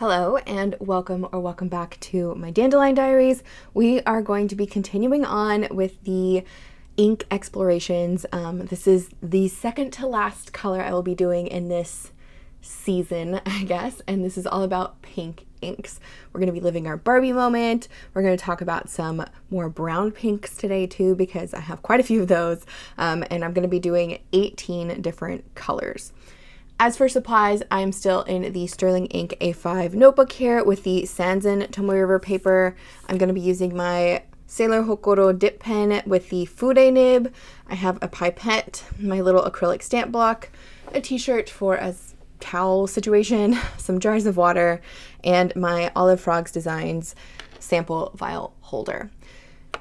Hello and welcome back to my Dandelion Diaries. We are going to be continuing on with the ink explorations. This is the second to last color I will be doing in this season, I guess, and this is all about pink inks. We're going to be living our Barbie moment. We're going to talk about some more brown pinks today too, because I have quite a few of those, and I'm going to be doing 18 different colors. As for supplies, I'm still in the Sterling Ink A5 notebook here with the Sanzen Tomoe River paper. I'm going to be using my Sailor Hokoro dip pen with the Fude nib. I have a pipette, my little acrylic stamp block, a t-shirt for a towel situation, some jars of water, and my Olive Frogs Designs sample vial holder.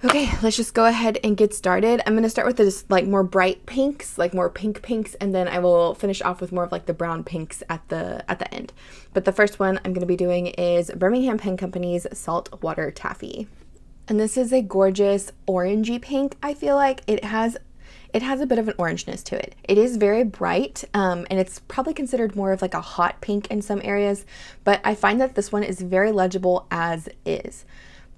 Okay, let's just go ahead and get started. I'm going to start with this like more bright pinks, like more pink pinks, and then I will finish off with more of like the brown pinks at the end. But the first one I'm going to be doing is Birmingham Pen Company's Saltwater Taffy. And this is a gorgeous orangey pink. I feel like it has a bit of an orangeness to it. It is very bright, and it's probably considered more of like a hot pink in some areas, but I find that this one is very legible as is.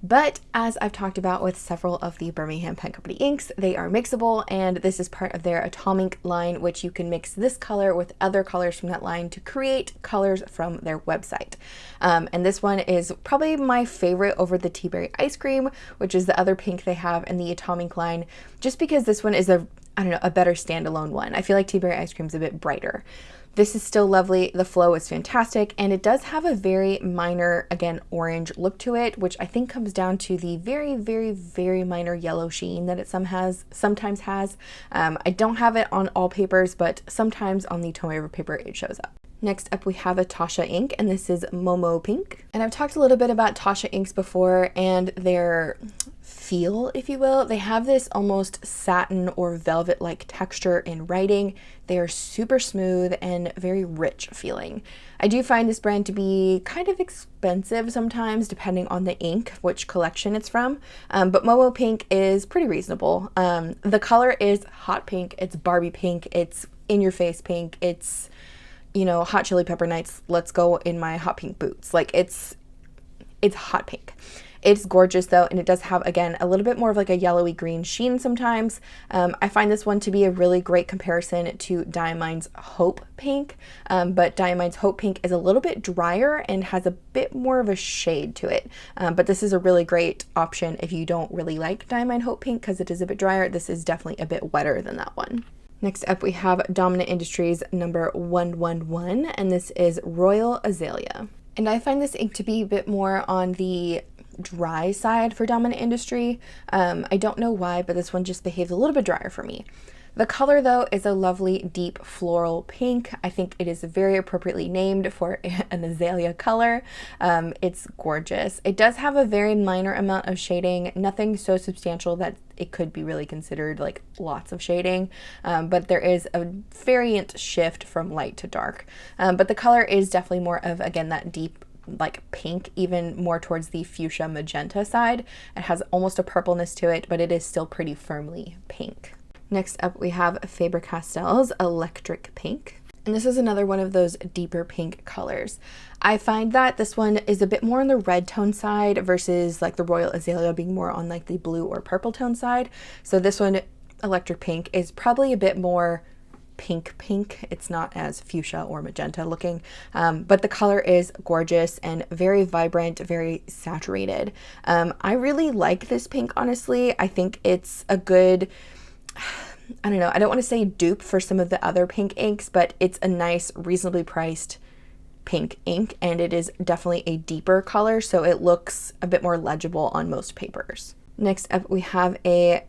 But as I've talked about with several of the Birmingham Pen Company inks, they are mixable, and this is part of their Atomic line, which you can mix this color with other colors from that line to create colors from their website. And this one is probably my favorite over the Tea Berry Ice Cream, which is the other pink they have in the Atomic line, just because this one is a better standalone one. I feel like Tea Berry Ice Cream is a bit brighter. This is still lovely, the flow is fantastic, and it does have a very minor, again, orange look to it, which I think comes down to the very, very, very minor yellow sheen that it sometimes has. I don't have it on all papers, but sometimes on the Tomoe River paper it shows up. Next up we have a Taccia ink, and this is Momo Pink. And I've talked a little bit about Taccia inks before and their feel, if you will. They have this almost satin or velvet-like texture in writing. They are super smooth and very rich feeling. I do find this brand to be kind of expensive sometimes, depending on the ink, which collection it's from, but Momo Pink is pretty reasonable. The color is hot pink, it's Barbie pink, it's in-your-face pink, it's, you know, Hot Chili Pepper Nights, let's go in my hot pink boots. Like, it's hot pink. It's gorgeous though, and it does have, again, a little bit more of like a yellowy green sheen sometimes. I find this one to be a really great comparison to Diamine's Hope Pink, but Diamine's Hope Pink is a little bit drier and has a bit more of a shade to it. But this is a really great option if you don't really like Diamine Hope Pink because it is a bit drier. This is definitely a bit wetter than that one. Next up we have Dominant Industries number 111, and this is Royal Azalea. And I find this ink to be a bit more on the dry side for Dominant Industry. I don't know why, but this one just behaves a little bit drier for me. The color though is a lovely deep floral pink. I think it is very appropriately named for an azalea color. It's gorgeous. It does have a very minor amount of shading, nothing so substantial that it could be really considered like lots of shading, but there is a variant shift from light to dark. But the color is definitely more of, again, that deep like pink, even more towards the fuchsia magenta side. It has almost a purpleness to it, but it is still pretty firmly pink. Next up we have Faber Castell's Electric Pink. And this is another one of those deeper pink colors. I find that this one is a bit more on the red tone side versus like the Royal Azalea being more on like the blue or purple tone side. So this one, Electric Pink, is probably a bit more pink. It's not as fuchsia or magenta looking, but the color is gorgeous and very vibrant, very saturated. I really like this pink, honestly. I think it's a good, I don't know, I don't want to say dupe for some of the other pink inks, but it's a nice, reasonably priced pink ink, and it is definitely a deeper color, so it looks a bit more legible on most papers. Next up we have a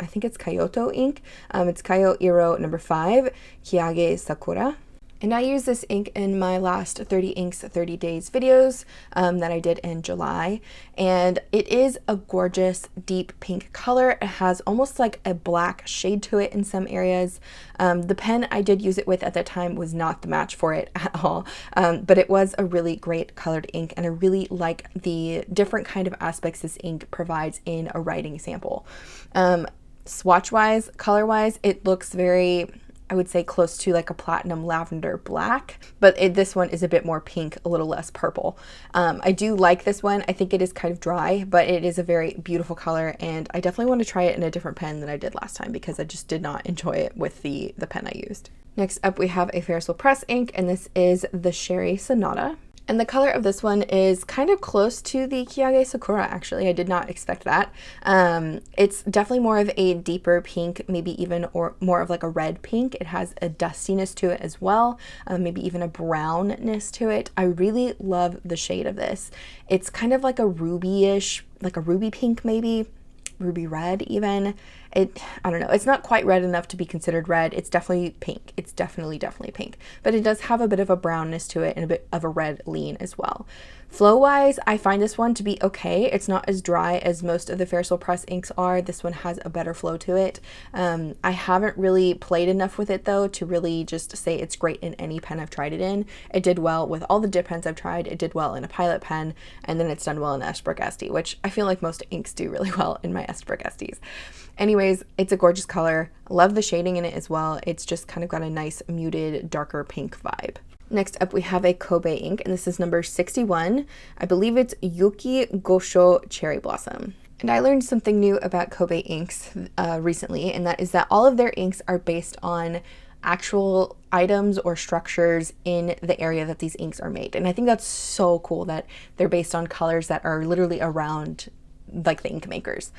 I think it's Kyoto ink. It's Kayo Iro number 5, Keage Sakura. And I use this ink in my last 30 inks 30 days videos that I did in July. And it is a gorgeous deep pink color. It has almost like a black shade to it in some areas. The pen I did use it with at that time was not the match for it at all. But it was a really great colored ink, and I really like the different kind of aspects this ink provides in a writing sample. Swatch wise, color wise, it looks very I would say close to like a platinum lavender black, but this one is a bit more pink, a little less purple. I do like this one. I think it is kind of dry, but it is a very beautiful color, and I definitely want to try it in a different pen than I did last time because I just did not enjoy it with the pen I used. Next up, we have a Ferris press ink, and this is the Sherry Sonata. And the color of this one is kind of close to the Keage Sakura, actually. I did not expect that. It's definitely more of a deeper pink, maybe even or more of like a red pink. It has a dustiness to it as well, maybe even a brownness to it. I really love the shade of this. It's kind of like a ruby-ish, like a ruby pink maybe, ruby red even. I don't know, it's not quite red enough to be considered red. It's definitely pink. It's definitely pink, but it does have a bit of a brownness to it and a bit of a red lean as well. Flow wise, I find this one to be okay. It's not as dry as most of the Ferris press inks are. This one has a better flow to it. I haven't really played enough with it though to really just say it's great in any pen I've tried it in. It did well with all the dip pens I've tried. It did well in a Pilot pen, and then it's done well in Esterbrook Estie, which I feel like most inks do really well in my Esterbrook Esties. Anyways, it's a gorgeous color. I love the shading in it as well. It's just kind of got a nice muted darker pink vibe. Next up, we have a Kobe ink, and this is number 61. I believe it's Yuki Gosho Cherry Blossom. And I learned something new about Kobe inks recently, and that is that all of their inks are based on actual items or structures in the area that these inks are made. And I think that's so cool that they're based on colors that are literally around like the ink makers.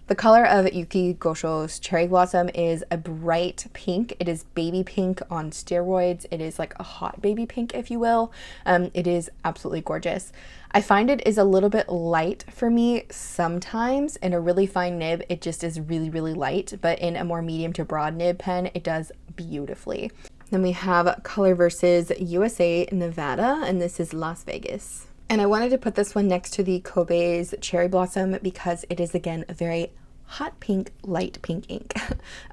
The color of Yuki Gosho's Cherry Blossom is a bright pink. It is baby pink on steroids. It is like a hot baby pink, if you will. It is absolutely gorgeous. I find it is a little bit light for me sometimes. In a really fine nib, it just is really, really light, but in a more medium to broad nib pen, it does beautifully. Then we have Colorverse USA Nevada, and this is Las Vegas. And I wanted to put this one next to the Kobe's Cherry Blossom because it is, again, a very hot pink, light pink ink.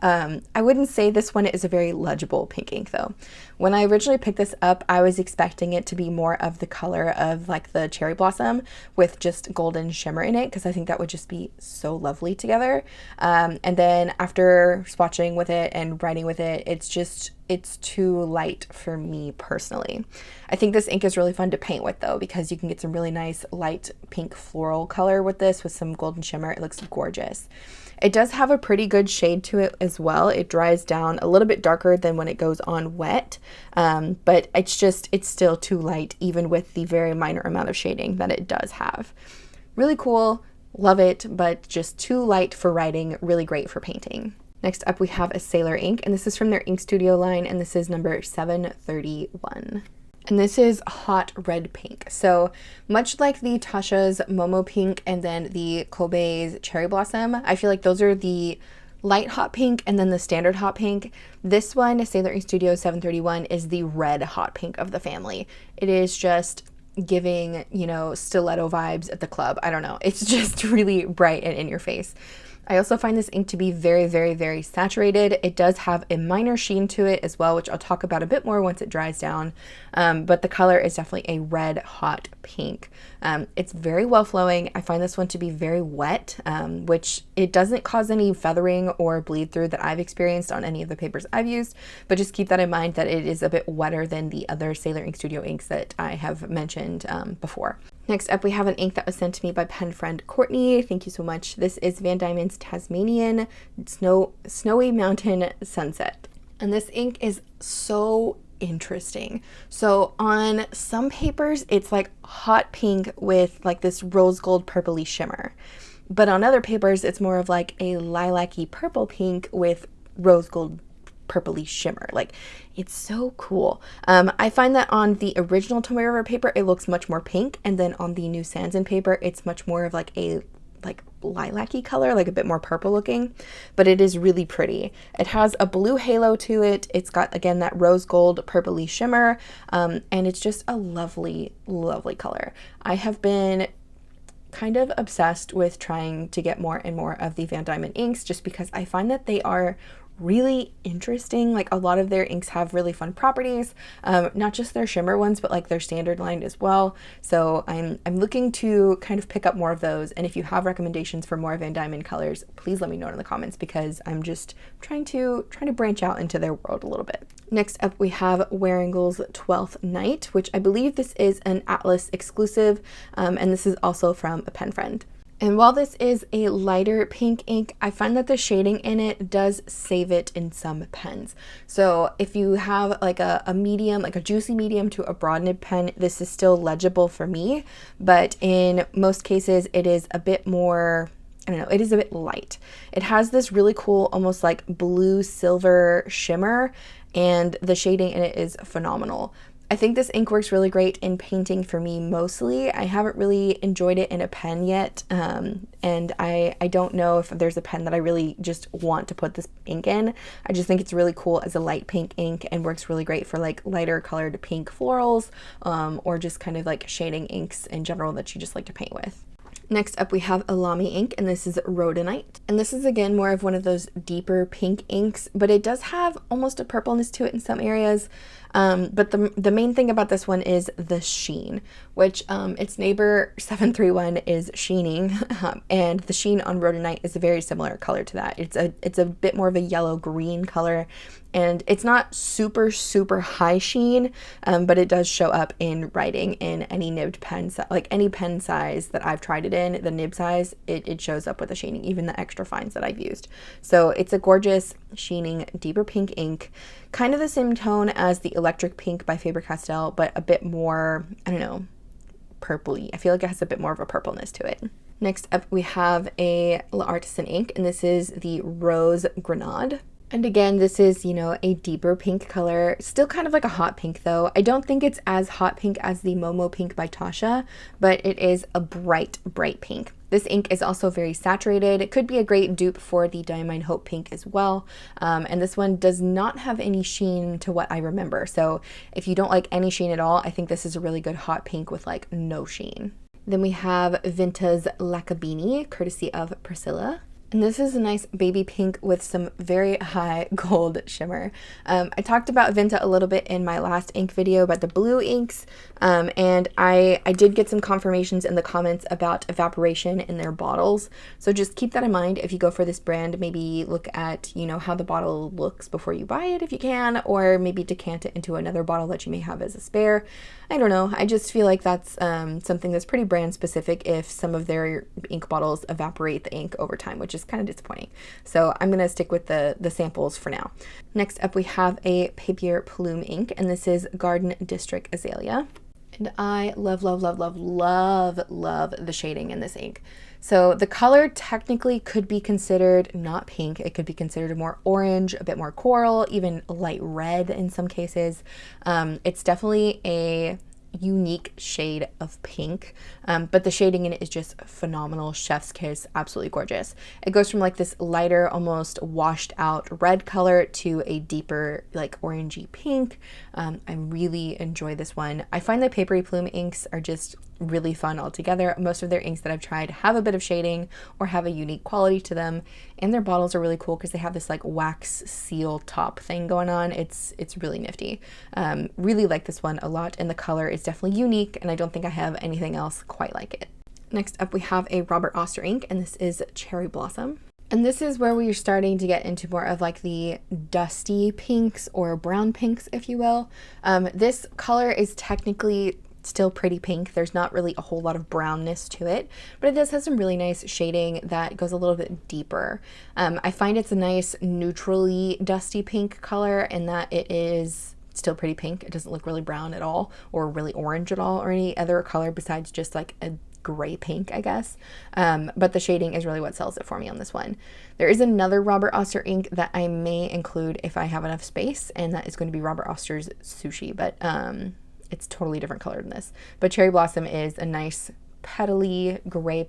I wouldn't say this one is a very legible pink ink though. When I originally picked this up, I was expecting it to be more of the color of like the Cherry Blossom with just golden shimmer in it, because I think that would just be so lovely together. And then after swatching with it and writing with it, it's too light for me personally. I think this ink is really fun to paint with though, because you can get some really nice light pink floral color with this with some golden shimmer. It looks gorgeous. It does have a pretty good shade to it as well. It dries down a little bit darker than when it goes on wet, but it's still too light even with the very minor amount of shading that it does have. Really cool, love it, but just too light for writing, really great for painting. Next up, we have a Sailor ink, and this is from their Ink Studio line, and this is number 731. And this is hot red pink. So much like the Taccia's Momo pink and then the Kobe's Cherry Blossom, I feel like those are the light hot pink and then the standard hot pink. This one, Sailor Ink Studio 731, is the red hot pink of the family. It is just giving, you know, stiletto vibes at the club. I don't know. It's just really bright and in your face. I also find this ink to be very, very, very saturated. It does have a minor sheen to it as well, which I'll talk about a bit more once it dries down. But the color is definitely a red hot pink. It's very well flowing. I find this one to be very wet, which it doesn't cause any feathering or bleed through that I've experienced on any of the papers I've used, but just keep that in mind that it is a bit wetter than the other Sailor Ink Studio inks that I have mentioned before. Next up, we have an ink that was sent to me by pen friend Courtney. Thank you so much. This is Van Diemen's Tasmanian Snowy Mountain Sunset. And this ink is so interesting. So on some papers, it's like hot pink with like this rose gold purpley shimmer. But on other papers, it's more of like a lilac-y purple pink with rose gold purpley shimmer. Like, it's so cool. I find that on the original Tomoe River paper, it looks much more pink, and then on the new Sanzin paper, it's much more of like a lilac-y color, like a bit more purple looking, but it is really pretty. It has a blue halo to it. It's got, again, that rose gold purpley shimmer, and it's just a lovely, lovely color. I have been kind of obsessed with trying to get more and more of the Van Diemen inks just because I find that they are really interesting. Like, a lot of their inks have really fun properties, not just their shimmer ones, but like their standard line as well. So I'm looking to kind of pick up more of those. And if you have recommendations for more Van Dieman colors, please let me know in the comments, because I'm just trying to branch out into their world a little bit. Next up, we have Wearingeul's 12th Night, which I believe this is an Atlas exclusive, and this is also from a pen friend. And while this is a lighter pink ink, I find that the shading in it does save it in some pens. So if you have like a medium, like a juicy medium to a broad nib pen, this is still legible for me, but in most cases it is a bit more, I don't know, it is a bit light. It has this really cool, almost like blue silver shimmer, and the shading in it is phenomenal. I think this ink works really great in painting for me mostly. I haven't really enjoyed it in a pen yet, and I don't know if there's a pen that I really just want to put this ink in. I just think it's really cool as a light pink ink and works really great for like lighter colored pink florals, or just kind of like shading inks in general that you just like to paint with. Next up, we have a Lamy ink, and this is Rhodonite. And this is again more of one of those deeper pink inks, but it does have almost a purpleness to it in some areas. But the main thing about this one is the sheen, which its neighbor 731 is sheening, and the sheen on Rhodonite is a very similar color to that. It's a bit more of a yellow green color, and it's not super high sheen, but it does show up in writing in any nibbed pen, like any pen size that I've tried it in, the nib size, it shows up with the sheening, even the extra fines that I've used. So it's a gorgeous sheening deeper pink ink, kind of the same tone as the Electric Pink by Faber Castell, but a bit more, I don't know, purpley. I feel like it has a bit more of a purpleness to it. Next up, we have a L'Artisan ink, and this is the Rose Grenade. And again, this is, you know, a deeper pink color, still kind of like a hot pink though. I don't think it's as hot pink as the Momo pink by Taccia, but it is a bright pink. This ink is also very saturated. It could be a great dupe for the Diamine Hope Pink as well. And this one does not have any sheen to what I remember. So if you don't like any sheen at all, I think this is a really good hot pink with like no sheen. Then we have Vinta's Lakabini, courtesy of Priscilla. And this is a nice baby pink with some very high gold shimmer. I talked about Vinta a little bit in my last ink video about the blue inks, and I did get some confirmations in the comments about evaporation in their bottles. So just keep that in mind if you go for this brand. Maybe look at, you know, how the bottle looks before you buy it if you can, or maybe decant it into another bottle that you may have as a spare. I don't know. I just feel like that's something that's pretty brand specific if some of their ink bottles evaporate the ink over time, which is kind of disappointing. So I'm going to stick with the samples for now. Next up, we have a Papier Plume ink, and this is Garden District Azalea. And I love the shading in this ink. So the color technically could be considered not pink. It could be considered more orange, a bit more coral, even light red in some cases. It's definitely a unique shade of pink, but the shading in it is just phenomenal. Chef's kiss, absolutely gorgeous. It goes from like this lighter, almost washed out red color to a deeper like orangey pink. I really enjoy this one. I find the Papery Plume inks are just really fun altogether. Most of their inks that I've tried have a bit of shading or have a unique quality to them, and their bottles are really cool because they have this like wax seal top thing going on. It's really nifty. Really like this one a lot, and the color is definitely unique, and I don't think I have anything else quite like it. Next up, we have a Robert Oster ink, and this is Cherry Blossom. And this is where we're starting to get into more of like the dusty pinks or brown pinks, if you will. This color is technically still pretty pink. There's not really a whole lot of brownness to it, but it does have some really nice shading that goes a little bit deeper. I find it's a nice neutrally dusty pink color in that it is still pretty pink. It doesn't look really brown at all or really orange at all or any other color besides just like a gray pink, I guess. But the shading is really what sells it for me on this one. There is another Robert Oster ink that I may include if I have enough space, and that is going to be Robert Oster's Sushi, but it's totally different color than this. But Cherry Blossom is a nice petally gray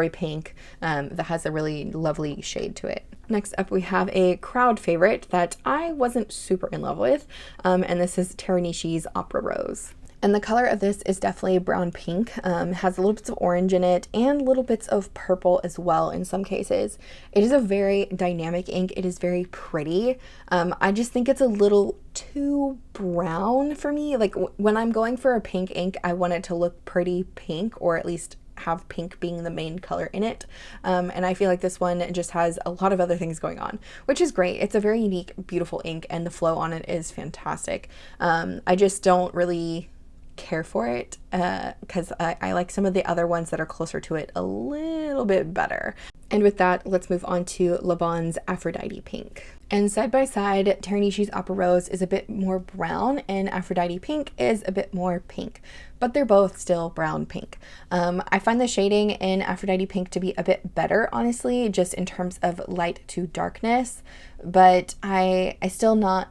pink that has a really lovely shade to it. Next up, we have a crowd favorite that I wasn't super in love with, and this is Teranishi's Opera Rose. And the color of this is definitely brown pink. Has little bits of orange in it and little bits of purple as well in some cases. It is a very dynamic ink. It is very pretty. I just think it's a little too brown for me. Like when I'm going for a pink ink, I want it to look pretty pink, or at least have pink being the main color in it. And I feel like this one just has a lot of other things going on, which is great. It's a very unique, beautiful ink, and the flow on it is fantastic. I just don't really care for it because I like some of the other ones that are closer to it a little bit better. And with that, let's move on to Laban's Aphrodite pink. And side by side, Teranishi's Opera Rose is a bit more brown and Aphrodite pink is a bit more pink, but they're both still brown pink. I find the shading in Aphrodite pink to be a bit better, honestly, just in terms of light to darkness, but I'm still not,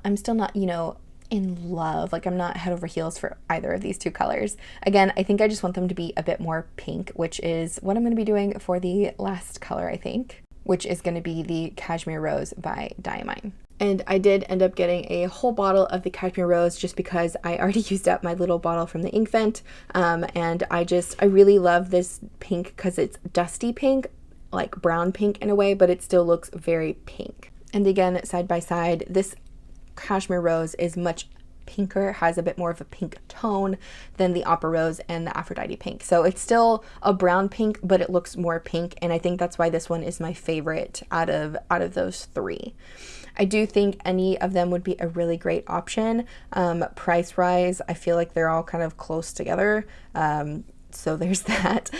you know, in love. Like I'm not head over heels for either of these two colors. Again, I think I just want them to be a bit more pink, which is what I'm going to be doing for the last color, I think, which is going to be the Cashmere Rose by Diamine. And I did end up getting a whole bottle of the Cashmere Rose just because I already used up my little bottle from the ink vent. And I really love this pink because it's dusty pink, like brown pink in a way, but it still looks very pink. And again, side by side, this Cashmere Rose is much pinker, has a bit more of a pink tone than the Opera Rose and the Aphrodite pink. So it's still a brown pink, but it looks more pink, and I think that's why this one is my favorite out of those three. I do think any of them would be a really great option. Price-wise, I feel like they're all kind of close together. So there's that.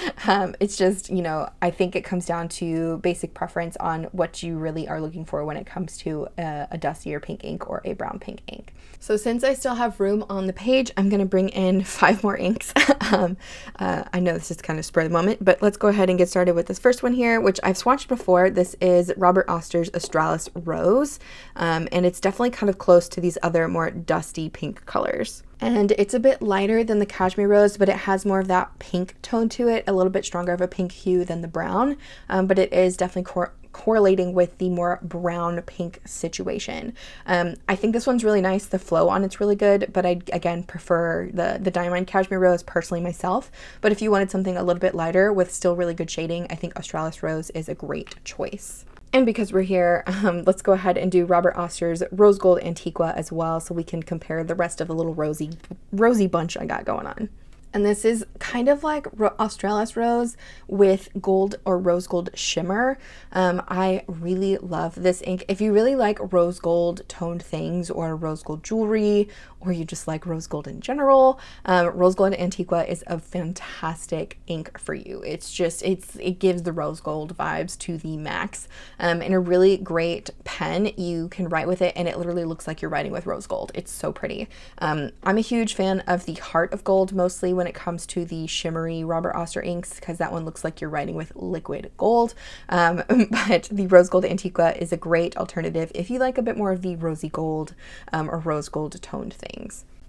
It's just, you know, I think it comes down to basic preference on what you really are looking for when it comes to a dustier pink ink or a brown pink ink. So since I still have room on the page, I'm going to bring in 5 more inks. I know this is kind of spur of the moment, but let's go ahead and get started with this first one here, which I've swatched before. This is Robert Oster's Australis Rose, and it's definitely kind of close to these other more dusty pink colors. And it's a bit lighter than the Cashmere Rose, but it has more of that pink tone to it, a little bit stronger of a pink hue than the brown, but it is definitely correlating with the more brown pink situation. I think this one's really nice. The flow on it's really good, but I again prefer the Diamond Cashmere Rose personally myself. But if you wanted something a little bit lighter with still really good shading, I think Australis Rose is a great choice. And because we're here, let's go ahead and do Robert Oster's Rose Gold Antiqua as well, so we can compare the rest of the little rosy bunch I got going on. And this is kind of like Australis Rose with gold or rose gold shimmer. I really love this ink. If you really like rose gold toned things or rose gold jewelry, or you just like rose gold in general, Rose Gold Antiqua is a fantastic ink for you. It's just, it gives the rose gold vibes to the max. And a really great pen. You can write with it and it literally looks like you're writing with rose gold. It's so pretty. I'm a huge fan of the Heart of Gold mostly when it comes to the shimmery Robert Oster inks, because that one looks like you're writing with liquid gold. But the Rose Gold Antiqua is a great alternative if you like a bit more of the rosy gold or rose gold toned things.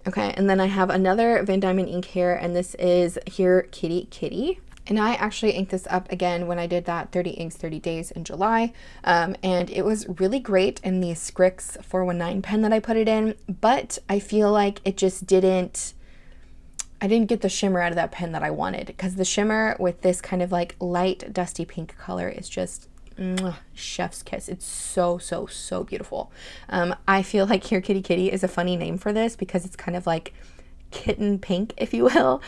Okay, and then I have another Van Diemen ink here, and this is Here Kitty Kitty. And I actually inked this up again when I did that 30 inks 30 days in July, and it was really great in the Scrix 419 pen that I put it in, but I feel like it just I didn't get the shimmer out of that pen that I wanted, because the shimmer with this kind of like light dusty pink color is just chef's kiss. It's so beautiful. I feel like Here Kitty Kitty is a funny name for this because it's kind of like kitten pink, if you will,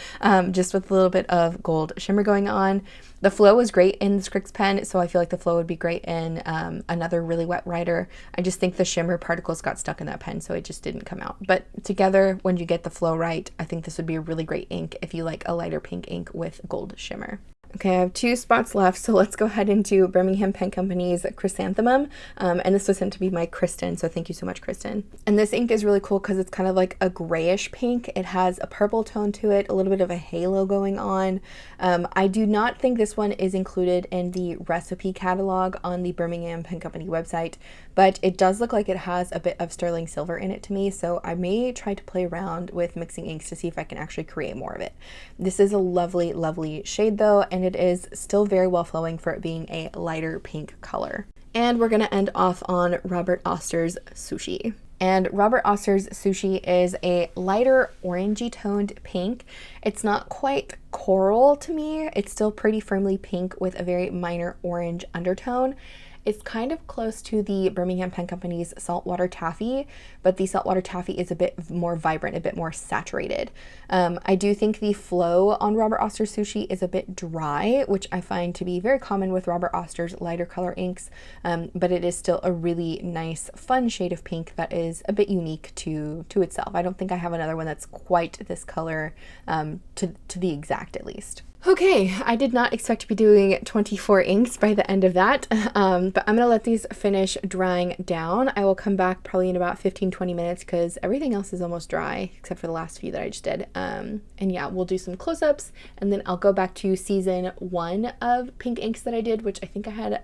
just with a little bit of gold shimmer going on. The flow was great in the Scrix pen, so I feel like the flow would be great in another really wet writer. I just think the shimmer particles got stuck in that pen, so it just didn't come out. But together, when you get the flow right, I think this would be a really great ink if you like a lighter pink ink with gold shimmer. Okay, I have 2 spots left, so let's go ahead into Birmingham Pen Company's Chrystanthemum, and this was sent to be my Kristen, so thank you so much, Kristen. And this ink is really cool because it's kind of like a grayish pink. It has a purple tone to it, a little bit of a halo going on. I do not think this one is included in the recipe catalog on the Birmingham Pen Company website, but it does look like it has a bit of sterling silver in it to me, so I may try to play around with mixing inks to see if I can actually create more of it. This is a lovely shade though, and it is still very well flowing for it being a lighter pink color. And we're going to end off on Robert Oster's Sushi. And Robert Oster's Sushi is a lighter orangey toned pink. It's not quite coral to me. It's still pretty firmly pink with a very minor orange undertone. It's kind of close to the Birmingham Pen Company's Saltwater Taffy, but the Saltwater Taffy is a bit more vibrant, a bit more saturated. I do think the flow on Robert Oster's Sushi is a bit dry, which I find to be very common with Robert Oster's lighter color inks, but it is still a really nice, fun shade of pink that is a bit unique to itself. I don't think I have another one that's quite this color, to the exact at least. Okay, I did not expect to be doing 24 inks by the end of that, but I'm gonna let these finish drying down. I will come back probably in about 15-20 minutes because everything else is almost dry except for the last few that I just did. And yeah, we'll do some close-ups and then I'll go back to season 1 of pink inks that I did, which I think I had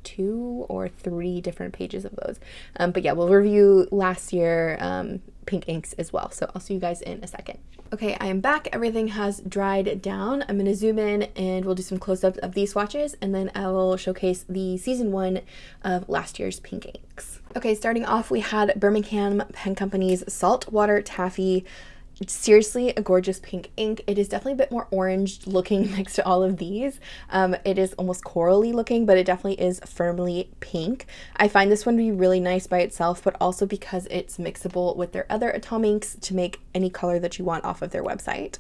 2 or 3 different pages of those. But yeah, we'll review last year pink inks as well. So I'll see you guys in a second. Okay, I am back. Everything has dried down. I'm gonna zoom in and we'll do some close-ups of these swatches and then I will showcase the season 1 of last year's pink inks. Okay, starting off, we had Birmingham Pen Company's Saltwater Taffy. It's seriously a gorgeous pink ink. It is definitely a bit more orange looking next to all of these. It is almost corally looking, but it definitely is firmly pink. I find this one to be really nice by itself, but also because it's mixable with their other Atominks to make any color that you want off of their website.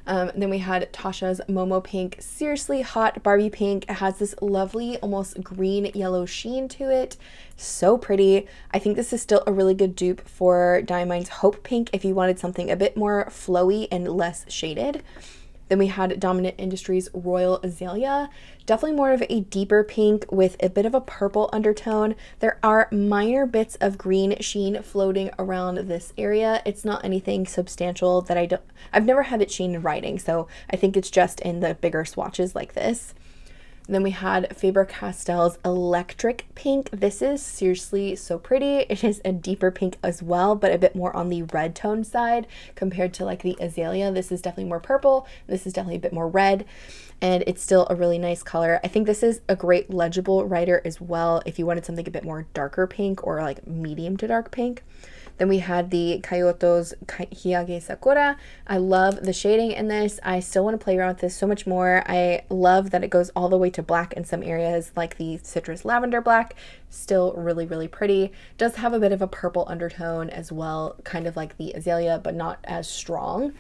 Then we had Taccia's Momo Pink, seriously hot Barbie pink. It has this lovely almost green yellow sheen to it. So pretty. I think this is still a really good dupe for Diamine's Hope Pink if you wanted something a bit more flowy and less shaded. Then we had Dominant Industries Royal Azalea, definitely more of a deeper pink with a bit of a purple undertone. There are minor bits of green sheen floating around this area. It's not anything substantial that I've never had it sheen in writing, so I think it's just in the bigger swatches like this. Then we had Faber Castell's Electric Pink. This is seriously so pretty. It is a deeper pink as well, but a bit more on the red tone side compared to like the Azalea. This is definitely more purple. This is definitely a bit more red, and it's still a really nice color. I think this is a great legible writer as well if you wanted something a bit more darker pink or like medium to dark pink. Then we had the Kyoto's Keage Sakura. I love the shading in this. I still want to play around with this so much more. I love that it goes all the way to black in some areas, like the citrus lavender black. Still really, really pretty. Does have a bit of a purple undertone as well, kind of like the Azalea, but not as strong.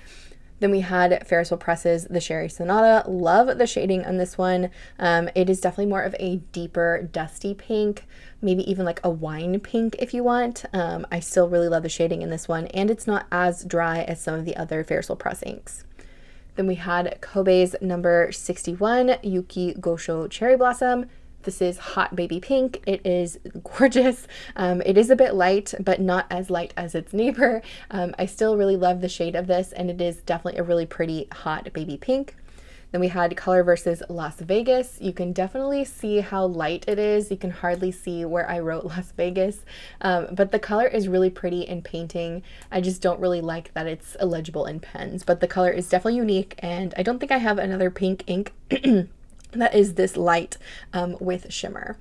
Then we had Ferris Press's The Sherry Sonata. Love the shading on this one. It is definitely more of a deeper, dusty pink, maybe even like a wine pink if you want. I still really love the shading in this one, and it's not as dry as some of the other Ferris Press inks. Then we had Kobe's number 61, Yuki Gosho Cherry Blossom. This is hot baby pink. It is gorgeous. It is a bit light, but not as light as its neighbor. I still really love the shade of this, and it is definitely a really pretty hot baby pink. Then we had Colorverse Las Vegas. You can definitely see how light it is. You can hardly see where I wrote Las Vegas, but the color is really pretty in painting. I just don't really like that it's illegible in pens, but the color is definitely unique, and I don't think I have another pink ink that is this light with shimmer.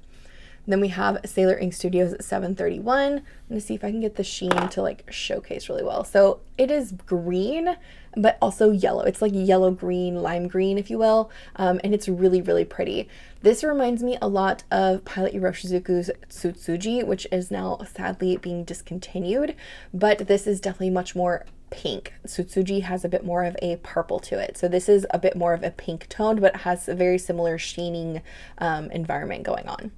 Then we have Sailor Ink Studios 731. I'm gonna see if I can get the sheen to like showcase really well. So it is green, but also yellow. It's like yellow green, lime green, if you will. And it's really, really pretty. This reminds me a lot of Pilot Iroshizuku's Tsutsuji, which is now sadly being discontinued, but this is definitely much more pink. Tsutsuji has a bit more of a purple to it. So this is a bit more of a pink toned, but has a very similar sheening environment going on.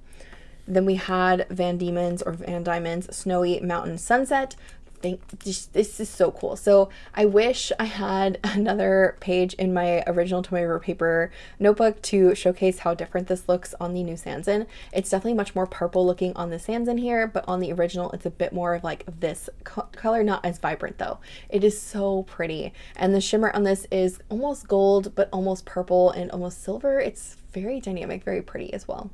Then we had Van Dieman's Snowy Mountain Sunset. This is so cool. So I wish I had another page in my original Tomoe paper notebook to showcase how different this looks on the new Sanzen. It's definitely much more purple looking on the Sanzen here, but on the original it's a bit more of like this color, not as vibrant though. It is so pretty, and the shimmer on this is almost gold but almost purple and almost silver. It's very dynamic, very pretty as well.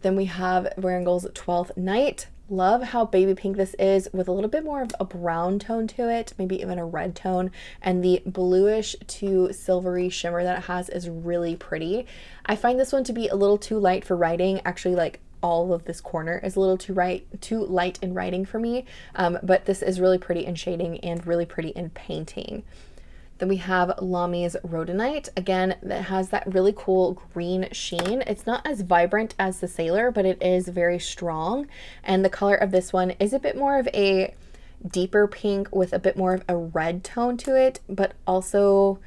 Then we have Wearingeul's 12th Night. Love how baby pink this is with a little bit more of a brown tone to it, maybe even a red tone, and the bluish to silvery shimmer that it has is really pretty. I find this one to be a little too light for writing, actually like all of this corner is a little too light in writing for me, but this is really pretty in shading and really pretty in painting. Then we have Lamy's Rhodonite. Again, that has that really cool green sheen. It's not as vibrant as the Sailor, but it is very strong. And the color of this one is a bit more of a deeper pink with a bit more of a red tone to it, but also,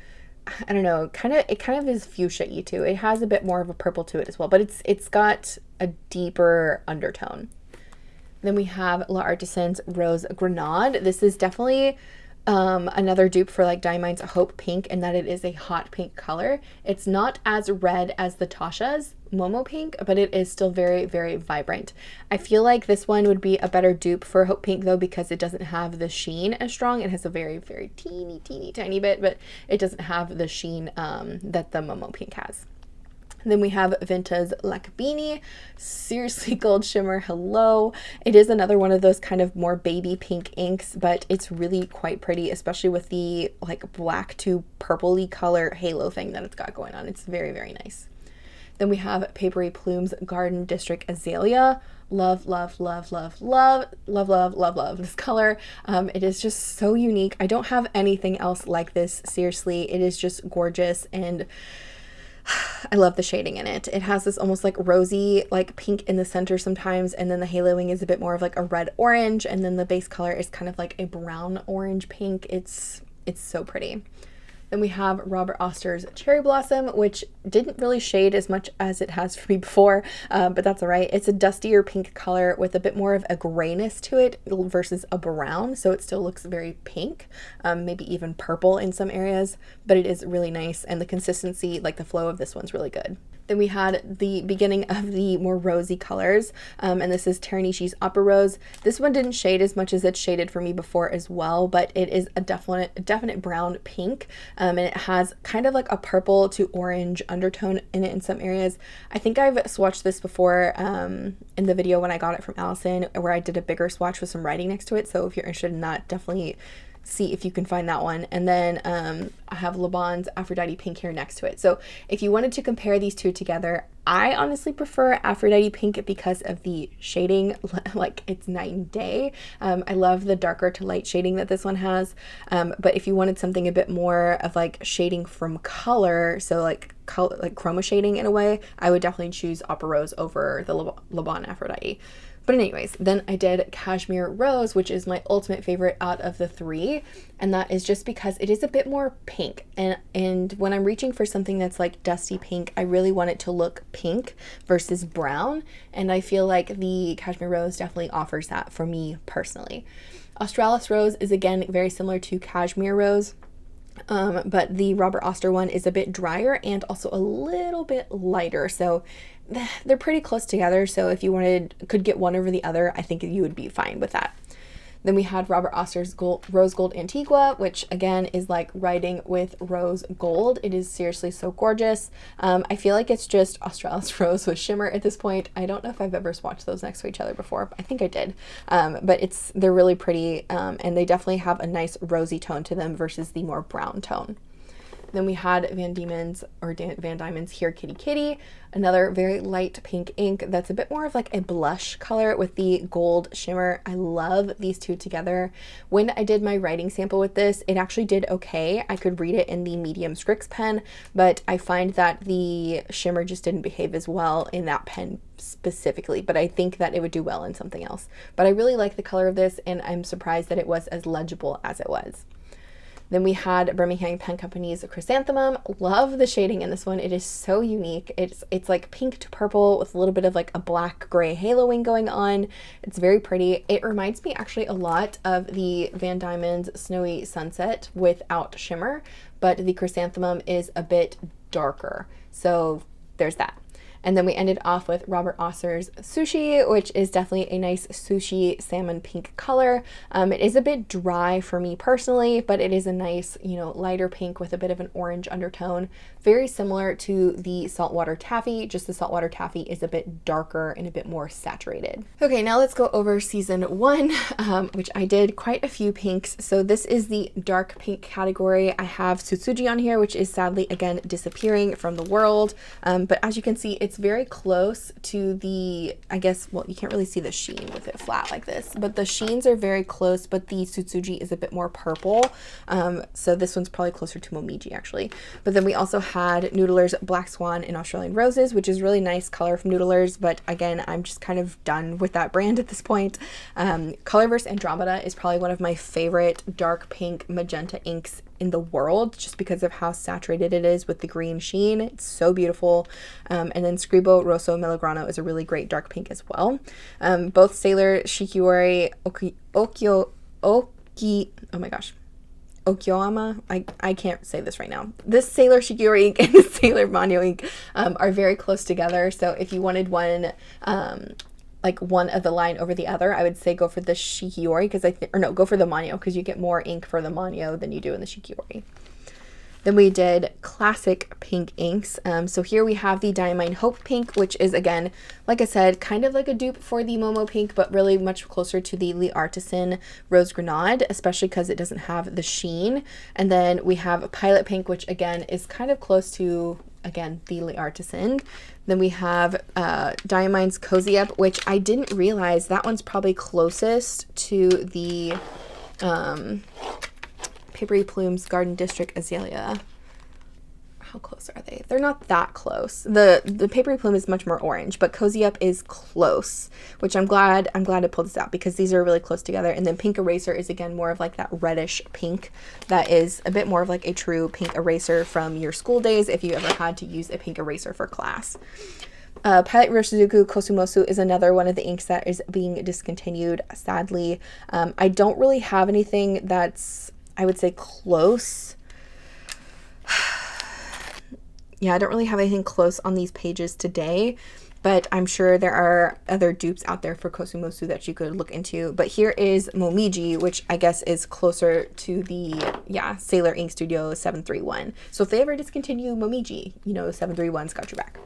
I don't know, it kind of is fuchsia-y too. It has a bit more of a purple to it as well, but it's got a deeper undertone. Then we have La Artisan's Rose Grenade. This is definitely another dupe for like Diemine's Hope Pink, in that it is a hot pink color. It's not as red as the Taccia's Momo Pink, but it is still very, very vibrant. I feel like this one would be a better dupe for Hope Pink though, because it doesn't have the sheen as strong. It has a very, very teeny tiny bit, but it doesn't have the sheen that the Momo Pink has. Then we have Vinta Lakabini. Seriously, gold shimmer, hello. It is another one of those kind of more baby pink inks, but it's really quite pretty, especially with the like black to purpley color halo thing that it's got going on. It's very, very nice. Then we have Papery Plume's Garden District Azalea. Love this color. It is just so unique. I don't have anything else like this, seriously. It is just gorgeous, and I love the shading in it. It has this almost like rosy like pink in the center sometimes, and then the haloing is a bit more of like a red orange, and then the base color is kind of like a brown orange pink. It's so pretty. Then we have Robert Oster's Cherry Blossom, which didn't really shade as much as it has for me before, but that's all right. It's a dustier pink color with a bit more of a grayness to it versus a brown, so it still looks very pink, maybe even purple in some areas, but it is really nice, and the consistency, like the flow of this one's really good. Then we had the beginning of the more rosy colors, and this is Teranishi's Opera Rose. This one didn't shade as much as it shaded for me before as well, but it is a definite brown pink, and it has kind of like a purple to orange undertone in it in some areas. I think I've swatched this before in the video when I got it from Allison, where I did a bigger swatch with some writing next to it, so if you're interested in that, definitely see if you can find that one. And then I have Laban's Aphrodite Pink here next to it. So if you wanted to compare these two together, I honestly prefer Aphrodite Pink because of the shading, like it's night and day. I love the darker to light shading that this one has, but if you wanted something a bit more of like shading from color, so like chroma shading in a way, I would definitely choose Opera Rose over the Laban Aphrodite. But anyways, then I did Cashmere Rose, which is my ultimate favorite out of the three. And that is just because it is a bit more pink. And when I'm reaching for something that's like dusty pink, I really want it to look pink versus brown. And I feel like the Cashmere Rose definitely offers that for me personally. Australis Rose is again very similar to Cashmere Rose. But the Robert Oster one is a bit drier and also a little bit lighter, so they're pretty close together, so if you could get one over the other, I think you would be fine with that. Then we had Robert Oster's Rose Gold Antiqua, which again is like writing with rose gold. It is seriously so gorgeous. I feel like it's just Australis Rose with shimmer at this point. I don't know if I've ever swatched those next to each other before. I think I did. But they're really pretty, and they definitely have a nice rosy tone to them versus the more brown tone. Then we had Van Dieman's Here Kitty Kitty, another very light pink ink that's a bit more of like a blush color with the gold shimmer. I love these two together. When I did my writing sample with this, it actually did okay. I could read it in the medium Scrix pen, but I find that the shimmer just didn't behave as well in that pen specifically, but I think that it would do well in something else. But I really like the color of this, and I'm surprised that it was as legible as it was. Then we had Birmingham Pen Company's Chrystanthemum. Love the shading in this one. It is so unique. It's like pink to purple with a little bit of like a black gray haloing going on. It's very pretty. It reminds me actually a lot of the Van Dieman's Snowy Sunset without shimmer, but the Chrystanthemum is a bit darker. So there's that. And then we ended off with Robert Oster's Sushi, which is definitely a nice sushi salmon pink color. It is a bit dry for me personally, but it is a nice, lighter pink with a bit of an orange undertone. Very similar to the Saltwater Taffy, just the Saltwater Taffy is a bit darker and a bit more saturated. Okay, now let's go over season 1, which I did quite a few pinks. So this is the dark pink category. I have Tsutsuji on here, which is sadly, again, disappearing from the world. But as you can see, it's very close to the, I guess, well, you can't really see the sheen with it flat like this, but the sheens are very close, but the Tsutsuji is a bit more purple. So this one's probably closer to Momiji actually. But then we also had Noodler's Black Swan and Australian Roses, which is really nice color from Noodler's, but again, I'm just kind of done with that brand at this point. Colorverse Andromeda is probably one of my favorite dark pink magenta inks in the world, just because of how saturated it is with the green sheen. It's so beautiful. And then Scribo Rosso Melograno is a really great dark pink as well. Both Sailor Shikiori Okyoama, I can't say this right now. This Sailor Shikiori ink and the Sailor Manyo ink are very close together. So if you wanted one, like one of the line over the other, I would say go for the Shikiori, because go for the Manyo, because you get more ink for the Manyo than you do in the Shikiori. Then we did classic pink inks. So here we have the Diamine Hope Pink, which is, again, like I said, kind of like a dupe for the Momo Pink, but really much closer to the L'Artisan Rose Grenade, especially because it doesn't have the sheen. And then we have Pilot Pink, which again is kind of close to, again, the L'Artisan. Then we have Diamine's Cozy Up, which I didn't realize that one's probably closest to the Papery Plume's Garden District Azalea. How close are they? They're not that close. The Papery Plume is much more orange, but Cozy Up is close, which I'm glad I pulled this out, because these are really close together. And then Pink Eraser is, again, more of like that reddish pink that is a bit more of like a true pink eraser from your school days if you ever had to use a pink eraser for class. Pilot Roshizuku Kosumosu is another one of the inks that is being discontinued, sadly. I don't really have anything that's, I would say, close. Yeah, I don't really have anything close on these pages today, but I'm sure there are other dupes out there for Kosumosu that you could look into. But here is Momiji, which I guess is closer to the, Sailor Ink Studio 731. So if they ever discontinue Momiji, 731's got your back.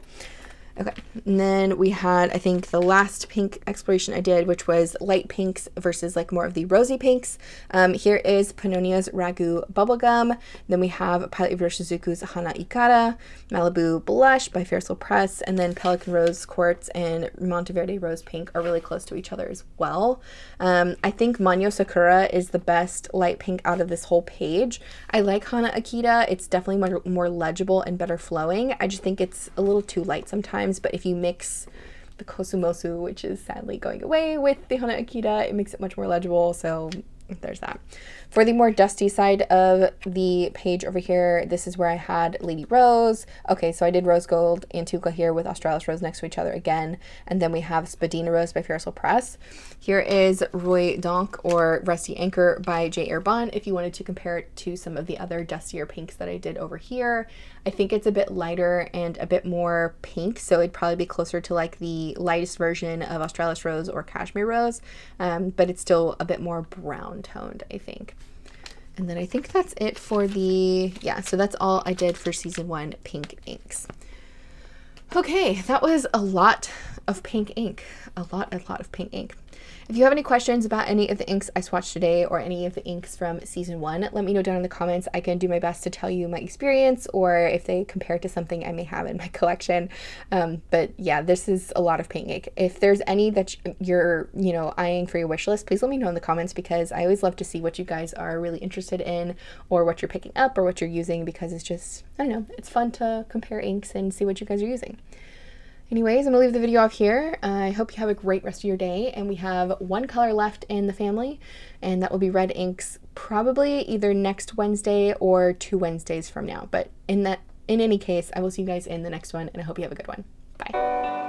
Okay, and then we had, I think, the last pink exploration I did, which was light pinks versus like more of the rosy pinks. Here is Pannonia's Ragu Bubblegum. Then we have Pilot Roshizuku's Hana Ikara, Malibu Blush by Ferris Press, and then Pelican Rose Quartz and Monteverde Rose Pink are really close to each other as well. I think Manyo Sakura is the best light pink out of this whole page. I like Hana Akita. It's definitely more legible and better flowing. I just think it's a little too light sometimes. But if you mix the Kosumosu, which is sadly going away, with the Hana Akita, it makes it much more legible. So there's that. For the more dusty side of the page over here, this is where I had Lady Rose. Okay, so I did Rose Gold, Antiqua here with Australis Rose next to each other again. And then we have Spadina Rose by Ferris Press. Here is Roy Donk, or Rusty Anchor by J. Erbon, if you wanted to compare it to some of the other dustier pinks that I did over here. I think it's a bit lighter and a bit more pink, so it'd probably be closer to like the lightest version of Australis Rose or Cashmere Rose, but it's still a bit more brown toned, I think. And then I think that's it for the, so that's all I did for season 1 pink inks. Okay, that was a lot of pink ink. A lot of pink ink. If you have any questions about any of the inks I swatched today or any of the inks from season 1, let me know down in the comments. I can do my best to tell you my experience, or if they compare to something I may have in my collection. But yeah, this is a lot of pink ink. If there's any that you're, eyeing for your wish list, please let me know in the comments, because I always love to see what you guys are really interested in, or what you're picking up, or what you're using, because it's just, I don't know, it's fun to compare inks and see what you guys are using. Anyways, I'm going to leave the video off here. I hope you have a great rest of your day, and we have one color left in the family, and that will be red inks probably either next Wednesday or 2 Wednesdays from now. But in any case, I will see you guys in the next one, and I hope you have a good one. Bye.